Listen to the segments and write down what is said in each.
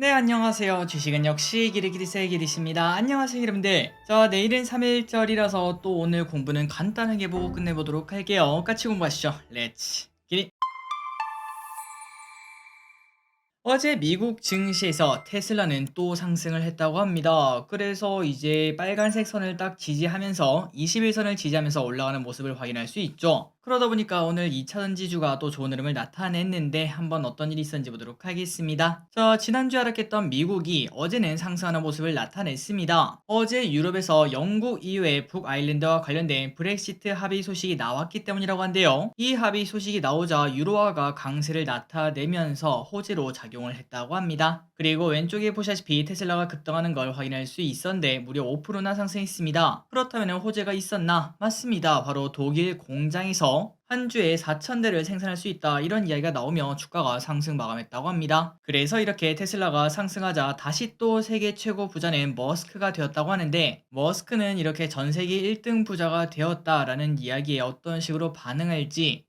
네, 안녕하세요. 주식은 역시 기리기리세 기리십니다. 안녕하세요, 여러분들. 자, 내일은 3일절이라서 또 오늘 공부는 간단하게 보고 끝내보도록 할게요. 같이 공부하시죠. 렛츠 기리. 어제 미국 증시에서 테슬라는 또 상승을 했다고 합니다. 그래서 이제 빨간색 선을 딱 지지하면서 21선을 지지하면서 올라가는 모습을 확인할 수 있죠. 그러다 보니까 오늘 2차전 지주가 또 좋은 흐름을 나타냈는데 한번 어떤 일이 있었는지 보도록 하겠습니다. 자, 지난주에 하락했던 미국이 어제는 상승하는 모습을 나타냈습니다. 어제 유럽에서 영국 이후에 북아일랜드와 관련된 브렉시트 합의 소식이 나왔기 때문이라고 한데요. 이 합의 소식이 나오자 유로화가 강세를 나타내면서 호재로 작용을 했다고 합니다. 그리고 왼쪽에 보시다시피 테슬라가 급등하는 걸 확인할 수 있었는데 무려 5%나 상승했습니다. 그렇다면 호재가 있었나? 맞습니다. 바로 독일 공장에서 한 주에 4,000대를 생산할 수 있다, 이런 이야기가 나오며 주가가 상승 마감했다고 합니다. 그래서 이렇게 테슬라가 상승하자 다시 또 세계 최고 부자는 머스크가 되었다고 하는데, 머스크는 이렇게 전 세계 1등 부자가 되었다라는 이야기에 어떤 식으로 반응할지,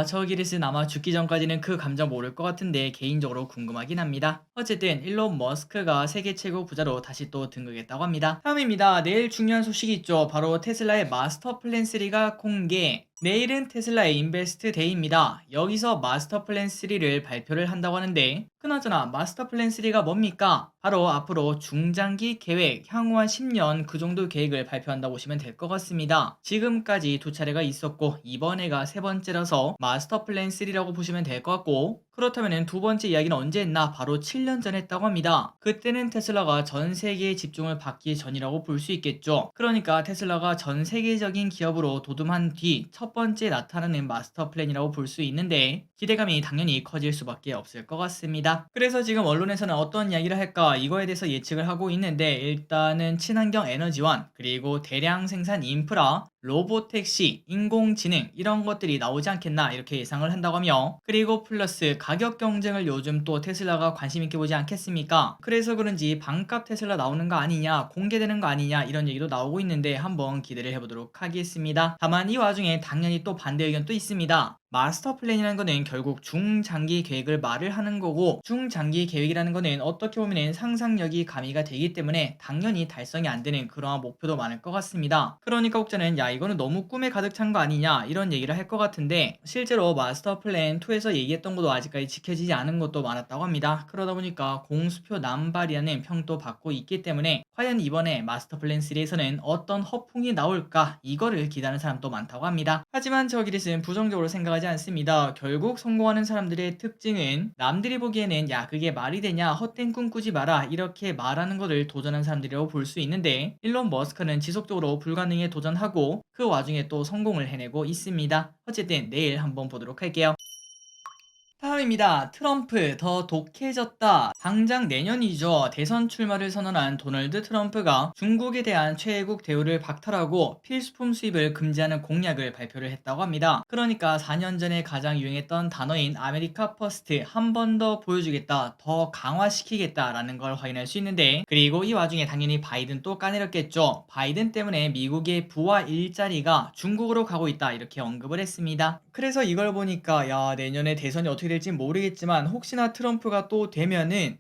저 기리스는 아마 죽기 전까지는 그 감정 모를 것 같은데 개인적으로 궁금하긴 합니다. 어쨌든 일론 머스크가 세계 최고 부자로 다시 또 등극했다고 합니다. 다음입니다. 내일 중요한 소식이 있죠. 바로 테슬라의 마스터 플랜 3가 공개. 내일은 테슬라의 인베스트 데이입니다. 여기서 마스터 플랜 3를 발표를 한다고 하는데, 그나저나 마스터 플랜 3가 뭡니까? 바로 앞으로 중장기 계획, 향후 한 10년 그 정도 계획을 발표한다고 보시면 될 것 같습니다. 지금까지 두 차례가 있었고 이번에가 세 번째라서 마스터 플랜 3라고 보시면 될 것 같고, 그렇다면 두 번째 이야기는 언제 했나? 바로 7년 전 했다고 합니다. 그때는 테슬라가 전 세계의 집중을 받기 전이라고 볼 수 있겠죠. 그러니까 테슬라가 전 세계적인 기업으로 도tum한 뒤 첫 번째 나타나는 마스터 플랜이라고 볼 수 있는데, 기대감이 당연히 커질 수밖에 없을 것 같습니다. 그래서 지금 언론에서는 어떤 이야기를 할까, 이거에 대해서 예측을 하고 있는데, 일단은 친환경 에너지원, 그리고 대량 생산 인프라, 로보택시, 인공지능, 이런 것들이 나오지 않겠나 이렇게 예상을 한다고 하며, 그리고 플러스 가격 경쟁을 요즘 또 테슬라가 관심 있게 보지 않겠습니까? 그래서 그런지 반값 테슬라 나오는 거 아니냐, 공개되는 거 아니냐, 이런 얘기도 나오고 있는데 한번 기대를 해보도록 하겠습니다. 다만 이 와중에 당연히 또 반대 의견도 있습니다. 마스터 플랜이라는 거는 결국 중장기 계획을 말을 하는 거고, 중장기 계획이라는 거는 어떻게 보면 상상력이 가미가 되기 때문에 당연히 달성이 안 되는 그러한 목표도 많을 것 같습니다. 그러니까 혹자는 야, 이거는 너무 꿈에 가득 찬 거 아니냐, 이런 얘기를 할 것 같은데, 실제로 마스터 플랜 2에서 얘기했던 것도 아직까지 지켜지지 않은 것도 많았다고 합니다. 그러다 보니까 공수표 남발이라는 평도 받고 있기 때문에 과연 이번에 마스터 플랜 3에서는 어떤 허풍이 나올까, 이거를 기대하는 사람도 많다고 합니다. 하지만 저 기릿은 부정적으로 생각하지 않습니다. 결국 성공하는 사람들의 특징은 남들이 보기에는 야, 그게 말이 되냐, 헛된 꿈 꾸지 마라, 이렇게 말하는 것을 도전한 사람들이라고 볼 수 있는데, 일론 머스크는 지속적으로 불가능에 도전하고 그 와중에 또 성공을 해내고 있습니다. 어쨌든 내일 한번 보도록 할게요. 다음입니다. 트럼프 더 독해졌다. 당장 내년이죠. 대선 출마를 선언한 도널드 트럼프가 중국에 대한 최애국 대우를 박탈하고 필수품 수입을 금지하는 공약을 발표를 했다고 합니다. 그러니까 4년 전에 가장 유행했던 단어인 아메리카 퍼스트, 한 번 더 보여주겠다, 더 강화시키겠다라는 걸 확인할 수 있는데, 그리고 이 와중에 당연히 바이든 또 까내렸겠죠. 바이든 때문에 미국의 부와 일자리가 중국으로 가고 있다, 이렇게 언급을 했습니다. 그래서 이걸 보니까 야, 내년에 대선이 어떻게 될지 모르겠지만 혹시나 트럼프가 또 되면은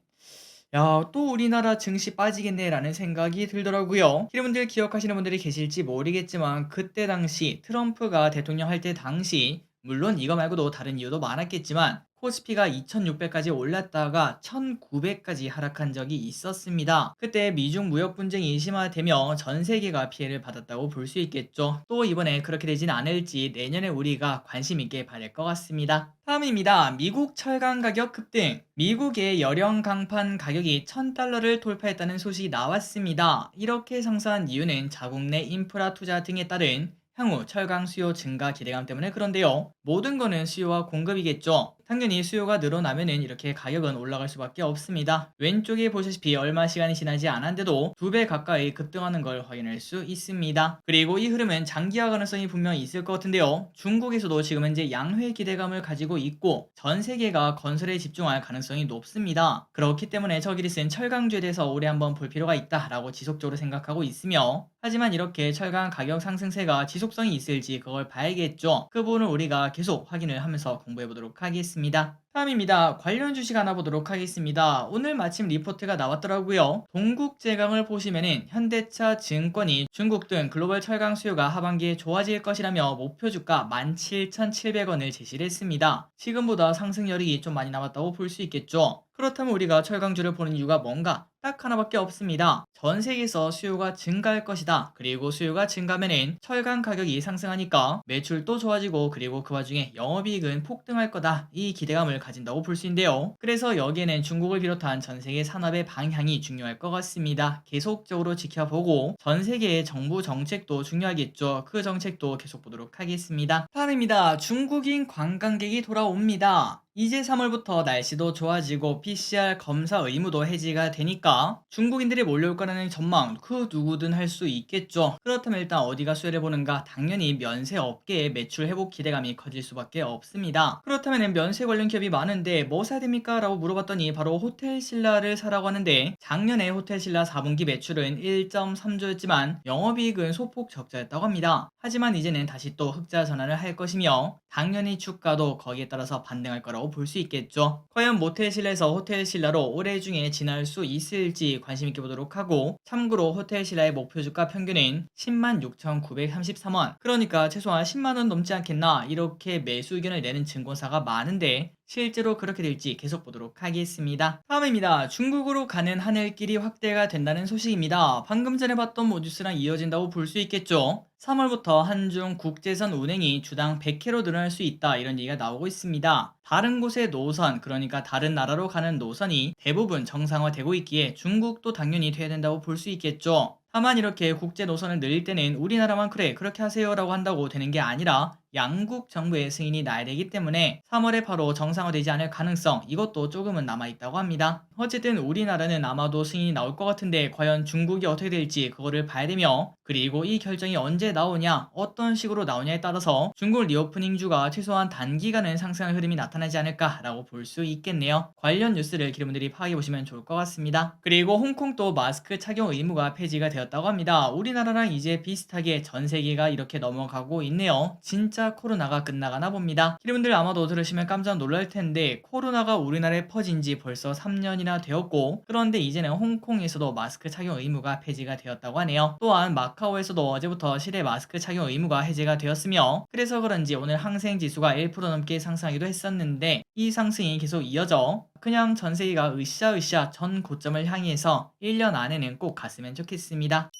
야, 또 우리나라 증시 빠지겠네라는 생각이 들더라고요. 여러분들 기억하시는 분들이 계실지 모르겠지만 그때 당시 트럼프가 대통령 할 때 당시, 물론 이거 말고도 다른 이유도 많았겠지만 코스피가 2600까지 올랐다가 1900까지 하락한 적이 있었습니다. 그때 미중 무역 분쟁이 심화되며 전 세계가 피해를 받았다고 볼 수 있겠죠. 또 이번에 그렇게 되진 않을지 내년에 우리가 관심 있게 봐야 될 것 같습니다. 다음입니다. 미국 철강 가격 급등. 미국의 열형 강판 가격이 1000달러를 돌파했다는 소식이 나왔습니다. 이렇게 상승한 이유는 자국 내 인프라 투자 등에 따른 향후 철강 수요 증가 기대감 때문에 그런데요. 모든 거는 수요와 공급이겠죠. 당연히 수요가 늘어나면은 이렇게 가격은 올라갈 수밖에 없습니다. 왼쪽에 보시다시피 얼마 시간이 지나지 않았는데도 2배 가까이 급등하는 걸 확인할 수 있습니다. 그리고 이 흐름은 장기화 가능성이 분명히 있을 것 같은데요. 중국에서도 지금 현재 양회 기대감을 가지고 있고 전 세계가 건설에 집중할 가능성이 높습니다. 그렇기 때문에 저기를 쓴 철강주에 대해서 올해 한번 볼 필요가 있다라고 지속적으로 생각하고 있으며, 하지만 이렇게 철강 가격 상승세가 지속성이 있을지 그걸 봐야겠죠. 그 부분을 우리가 계속 확인을 하면서 공부해 보도록 하겠습니다. 하겠습니다. 다음입니다. 관련 주식 하나 보도록 하겠습니다. 오늘 마침 리포트가 나왔더라고요. 동국제강을 보시면은 현대차 증권이 중국 등 글로벌 철강 수요가 하반기에 좋아질 것이라며 목표 주가 17,700원을 제시를 했습니다. 지금보다 상승 여력이 좀 많이 남았다고 볼 수 있겠죠. 그렇다면 우리가 철강주를 보는 이유가 뭔가? 딱 하나밖에 없습니다. 전 세계에서 수요가 증가할 것이다. 그리고 수요가 증가하면은 철강 가격이 상승하니까 매출도 좋아지고, 그리고 그 와중에 영업이익은 폭등할 거다. 이 기대감을 가진다고 볼 수 있는데요. 그래서 여기에는 중국을 비롯한 전 세계 산업의 방향이 중요할 것 같습니다. 계속적으로 지켜보고 전 세계의 정부 정책도 중요하겠죠. 그 정책도 계속 보도록 하겠습니다. 다음입니다. 중국인 관광객이 돌아옵니다. 이제 3월부터 날씨도 좋아지고 PCR 검사 의무도 해지가 되니까 중국인들이 몰려올 거라는 전망 그 누구든 할 수 있겠죠. 그렇다면 일단 어디가 수혜를 보는가? 당연히 면세 업계의 매출 회복 기대감이 커질 수밖에 없습니다. 그렇다면 면세 관련 기업이 많은데 뭐 사야 됩니까? 라고 물어봤더니 바로 호텔신라를 사라고 하는데, 작년에 호텔신라 4분기 매출은 1.3조였지만 영업이익은 소폭 적자였다고 합니다. 하지만 이제는 다시 또 흑자 전환을 할 것이며 당연히 주가도 거기에 따라서 반등할 거라고 볼 수 있겠죠. 과연 모텔신라에서 호텔신라로 올해 중에 지날 수 있을지 관심 있게 보도록 하고, 참고로 호텔신라의 목표 주가 평균은 106,933원, 그러니까 최소한 10만원 넘지 않겠나, 이렇게 매수 의견을 내는 증권사가 많은데 실제로 그렇게 될지 계속 보도록 하겠습니다. 다음입니다. 중국으로 가는 하늘길이 확대가 된다는 소식입니다. 방금 전에 봤던 뉴스랑 이어진다고 볼 수 있겠죠. 3월부터 한중 국제선 운행이 주당 100회로 늘어날 수 있다, 이런 얘기가 나오고 있습니다. 다른 곳의 노선, 그러니까 다른 나라로 가는 노선이 대부분 정상화되고 있기에 중국도 당연히 돼야 된다고 볼 수 있겠죠. 다만 이렇게 국제 노선을 늘릴 때는 우리나라만 그래 그렇게 하세요 라고 한다고 되는 게 아니라 양국 정부의 승인이 나야 되기 때문에 3월에 바로 정상화되지 않을 가능성, 이것도 조금은 남아있다고 합니다. 어쨌든 우리나라는 아마도 승인이 나올 것 같은데 과연 중국이 어떻게 될지 그거를 봐야 되며, 그리고 이 결정이 언제 나오냐, 어떤 식으로 나오냐에 따라서 중국 리오프닝주가 최소한 단기간은 상승할 흐름이 나타나지 않을까라고 볼 수 있겠네요. 관련 뉴스를 여러분들이 파악해 보시면 좋을 것 같습니다. 그리고 홍콩도 마스크 착용 의무가 폐지가 되었다고 합니다. 우리나라랑 이제 비슷하게 전 세계가 이렇게 넘어가고 있네요. 진짜 코로나가 끝나가나 봅니다. 여러분들 아마도 들으시면 깜짝 놀랄 텐데 코로나가 우리나라에 퍼진 지 벌써 3년이나 되었고, 그런데 이제는 홍콩에서도 마스크 착용 의무가 폐지가 되었다고 하네요. 또한 마카오에서도 어제부터 실내 마스크 착용 의무가 해제가 되었으며, 그래서 그런지 오늘 항생 지수가 1% 넘게 상승하기도 했었는데 이 상승이 계속 이어져 그냥 전 세계가 으쌰으쌰 전 고점을 향해서 1년 안에는 꼭 갔으면 좋겠습니다.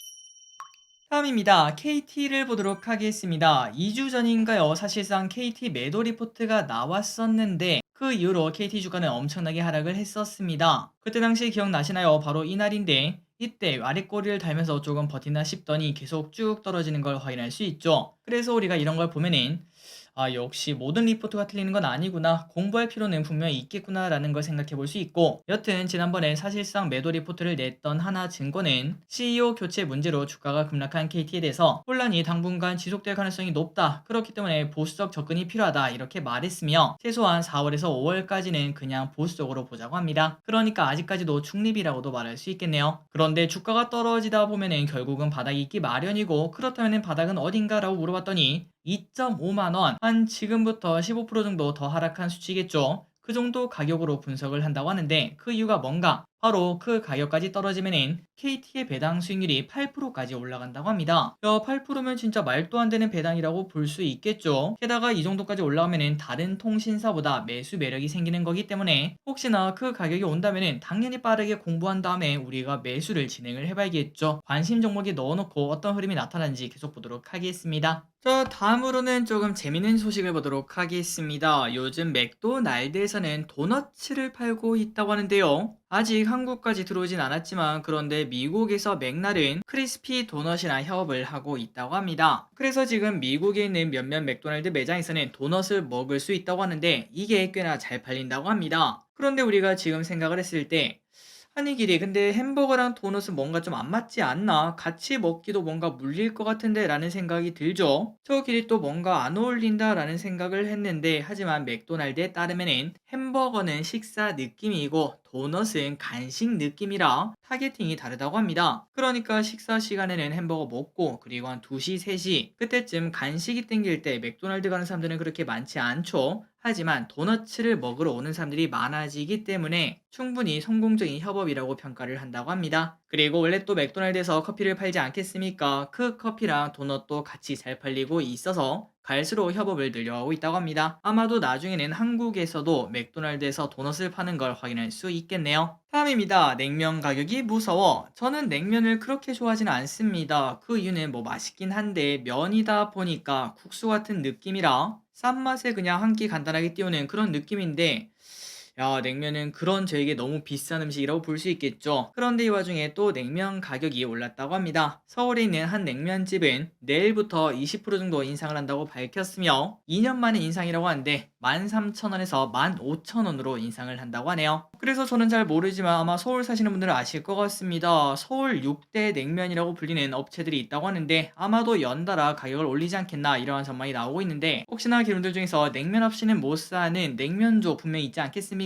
다음입니다. KT를 보도록 하겠습니다. 2주 전인가요? 사실상 KT 매도 리포트가 나왔었는데 그 이후로 KT 주가는 엄청나게 하락을 했었습니다. 그때 당시 기억나시나요? 바로 이날인데 이때 아랫꼬리를 달면서 조금 버티나 싶더니 계속 쭉 떨어지는 걸 확인할 수 있죠. 그래서 우리가 이런 걸 보면은 역시 모든 리포트가 틀리는 건 아니구나, 공부할 필요는 분명히 있겠구나 라는 걸 생각해 볼 수 있고, 여튼 지난번에 사실상 매도 리포트를 냈던 하나증권은 CEO 교체 문제로 주가가 급락한 KT에 대해서 혼란이 당분간 지속될 가능성이 높다, 그렇기 때문에 보수적 접근이 필요하다, 이렇게 말했으며 최소한 4월에서 5월까지는 그냥 보수적으로 보자고 합니다. 그러니까 아직까지도 중립이라고도 말할 수 있겠네요. 그런데 주가가 떨어지다 보면은 결국은 바닥이 있기 마련이고, 그렇다면 바닥은 어딘가 라고 물어봤더니 2.5만원, 한 지금부터 15% 정도 더 하락한 수치겠죠. 그 정도 가격으로 분석을 한다고 하는데 그 이유가 뭔가? 바로 그 가격까지 떨어지면은 KT의 배당 수익률이 8%까지 올라간다고 합니다. 8%면 진짜 말도 안 되는 배당이라고 볼 수 있겠죠. 게다가 이 정도까지 올라오면은 다른 통신사보다 매수 매력이 생기는 거기 때문에 혹시나 그 가격이 온다면은 당연히 빠르게 공부한 다음에 우리가 매수를 진행을 해봐야겠죠. 관심 종목에 넣어놓고 어떤 흐름이 나타나는지 계속 보도록 하겠습니다. 자, 다음으로는 조금 재밌는 소식을 보도록 하겠습니다. 요즘 맥도날드에서는 도너츠를 팔고 있다고 하는데요. 아직 한국까지 들어오진 않았지만 그런데 미국에서 맥날은 크리스피 도넛이랑 협업을 하고 있다고 합니다. 그래서 지금 미국에 있는 몇몇 맥도날드 매장에서는 도넛을 먹을 수 있다고 하는데 이게 꽤나 잘 팔린다고 합니다. 그런데 우리가 지금 생각을 했을 때 아니 길이 근데 햄버거랑 도넛은 뭔가 좀 안 맞지 않나? 같이 먹기도 뭔가 물릴 것 같은데 라는 생각이 들죠. 저 길이 또 뭔가 안 어울린다 라는 생각을 했는데, 하지만 맥도날드에 따르면은 햄버거는 식사 느낌이고 도넛은 간식 느낌이라 타겟팅이 다르다고 합니다. 그러니까 식사 시간에는 햄버거 먹고 그리고 한 2시, 3시 그때쯤 간식이 땡길 때 맥도날드 가는 사람들은 그렇게 많지 않죠. 하지만 도너츠를 먹으러 오는 사람들이 많아지기 때문에 충분히 성공적인 협업이라고 평가를 한다고 합니다. 그리고 원래 또 맥도날드에서 커피를 팔지 않겠습니까? 그 커피랑 도넛도 같이 잘 팔리고 있어서 갈수록 협업을 늘려가고 있다고 합니다. 아마도 나중에는 한국에서도 맥도날드에서 도넛을 파는 걸 확인할 수 있겠네요. 다음입니다. 냉면 가격이 무서워. 저는 냉면을 그렇게 좋아하지는 않습니다. 그 이유는 뭐 맛있긴 한데 면이다 보니까 국수 같은 느낌이라 싼 맛에 그냥 한 끼 간단하게 띄우는 그런 느낌인데, 야, 냉면은 그런 저에게 너무 비싼 음식이라고 볼 수 있겠죠. 그런데 이 와중에 또 냉면 가격이 올랐다고 합니다. 서울에 있는 한 냉면집은 내일부터 20% 정도 인상을 한다고 밝혔으며 2년 만에 인상이라고 하는데 13,000원에서 15,000원으로 인상을 한다고 하네요. 그래서 저는 잘 모르지만 아마 서울 사시는 분들은 아실 것 같습니다. 서울 6대 냉면이라고 불리는 업체들이 있다고 하는데 아마도 연달아 가격을 올리지 않겠나 이러한 전망이 나오고 있는데, 혹시나 여러분들 중에서 냉면 없이는 못 사는 냉면조 분명히 있지 않겠습니까?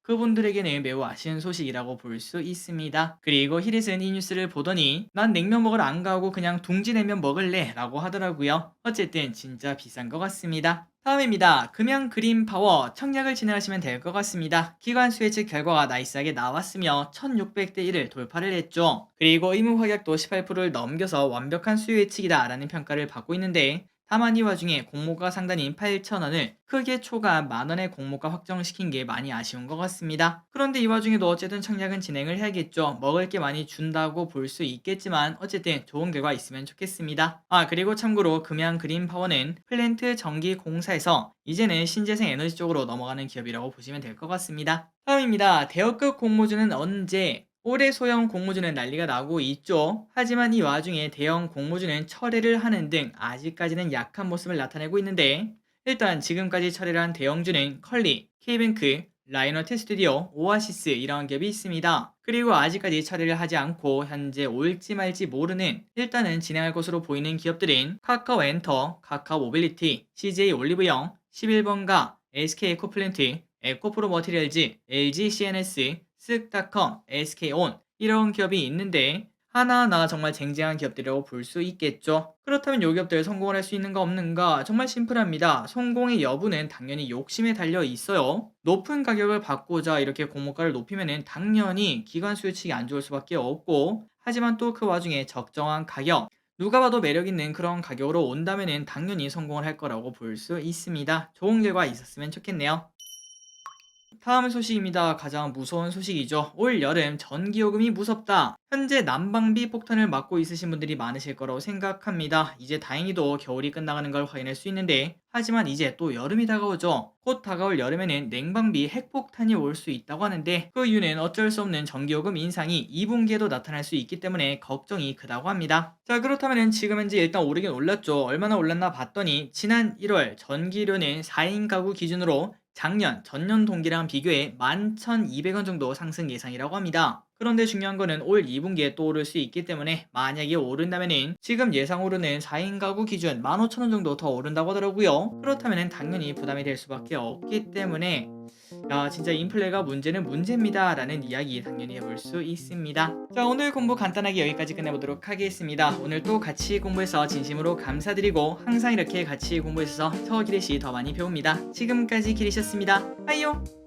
그분들에게는 매우 아쉬운 소식이라고 볼 수 있습니다. 그리고 히릿은 이 뉴스를 보더니 난 냉면 먹으러 안 가고 그냥 둥지냉면 먹을래 라고 하더라고요. 어쨌든 진짜 비싼 것 같습니다. 다음입니다. 금양 그린파워 청약을 진행하시면 될 것 같습니다. 기관수 예측 결과가 나이스하게 나왔으며 1600대 1을 돌파를 했죠. 그리고 의무 확약도 18%를 넘겨서 완벽한 수요 예측이다 라는 평가를 받고 있는데, 다만 이 와중에 공모가 상단인 8,000원을 크게 초과한 만원의 공모가 확정시킨 게 많이 아쉬운 것 같습니다. 그런데 이 와중에도 어쨌든 청약은 진행을 해야겠죠. 먹을 게 많이 준다고 볼 수 있겠지만 어쨌든 좋은 결과 있으면 좋겠습니다. 그리고 참고로 금양 그린파워는 플랜트 전기공사에서 이제는 신재생 에너지 쪽으로 넘어가는 기업이라고 보시면 될 것 같습니다. 다음입니다. 대여급 공모주는 언제? 올해 소형 공모주는 난리가 나고 있죠. 하지만 이 와중에 대형 공모주는 철회를 하는 등 아직까지는 약한 모습을 나타내고 있는데, 일단 지금까지 철회를 한 대형주는 컬리, K뱅크, 라이너트 스튜디오, 오아시스 이런 기업이 있습니다. 그리고 아직까지 철회를 하지 않고 현재 올지 말지 모르는, 일단은 진행할 것으로 보이는 기업들인 카카오엔터, 카카오모빌리티, CJ 올리브영, 11번가, SK에코플랜트, 에코프로 머티리얼즈, LG CNS, 쓱닷컴, SK온 이런 기업이 있는데 하나하나 정말 쟁쟁한 기업들이라고 볼 수 있겠죠. 그렇다면 이 기업들 성공을 할 수 있는가 없는가? 정말 심플합니다. 성공의 여부는 당연히 욕심에 달려 있어요. 높은 가격을 받고자 이렇게 공모가를 높이면은 당연히 기관 수요 측이 안 좋을 수밖에 없고, 하지만 또 그 와중에 적정한 가격, 누가 봐도 매력 있는 그런 가격으로 온다면은 당연히 성공을 할 거라고 볼 수 있습니다. 좋은 결과 있었으면 좋겠네요. 다음 소식입니다. 가장 무서운 소식이죠. 올 여름 전기요금이 무섭다. 현재 난방비 폭탄을 맞고 있으신 분들이 많으실 거라고 생각합니다. 이제 다행히도 겨울이 끝나가는 걸 확인할 수 있는데, 하지만 이제 또 여름이 다가오죠. 곧 다가올 여름에는 냉방비 핵폭탄이 올 수 있다고 하는데, 그 이유는 어쩔 수 없는 전기요금 인상이 2분기에도 나타날 수 있기 때문에 걱정이 크다고 합니다. 자, 그렇다면 지금 현재 일단 오르긴 올랐죠. 얼마나 올랐나 봤더니 지난 1월 전기료는 4인 가구 기준으로 작년, 전년 동기랑 비교해 11,200원 정도 상승 예상이라고 합니다. 그런데 중요한 거는 올 2분기에 또 오를 수 있기 때문에 만약에 오른다면은 지금 예상으로는 4인 가구 기준 15,000원 정도 더 오른다고 하더라고요. 그렇다면은 당연히 부담이 될 수밖에 없기 때문에, 야, 진짜 인플레가 문제는 문제입니다 라는 이야기 당연히 해볼 수 있습니다. 자, 오늘 공부 간단하게 여기까지 끝내보도록 하겠습니다. 오늘 또 같이 공부해서 진심으로 감사드리고, 항상 이렇게 같이 공부해서 저 기리씨 더 많이 배웁니다. 지금까지 기리셨습니다. 빠이요.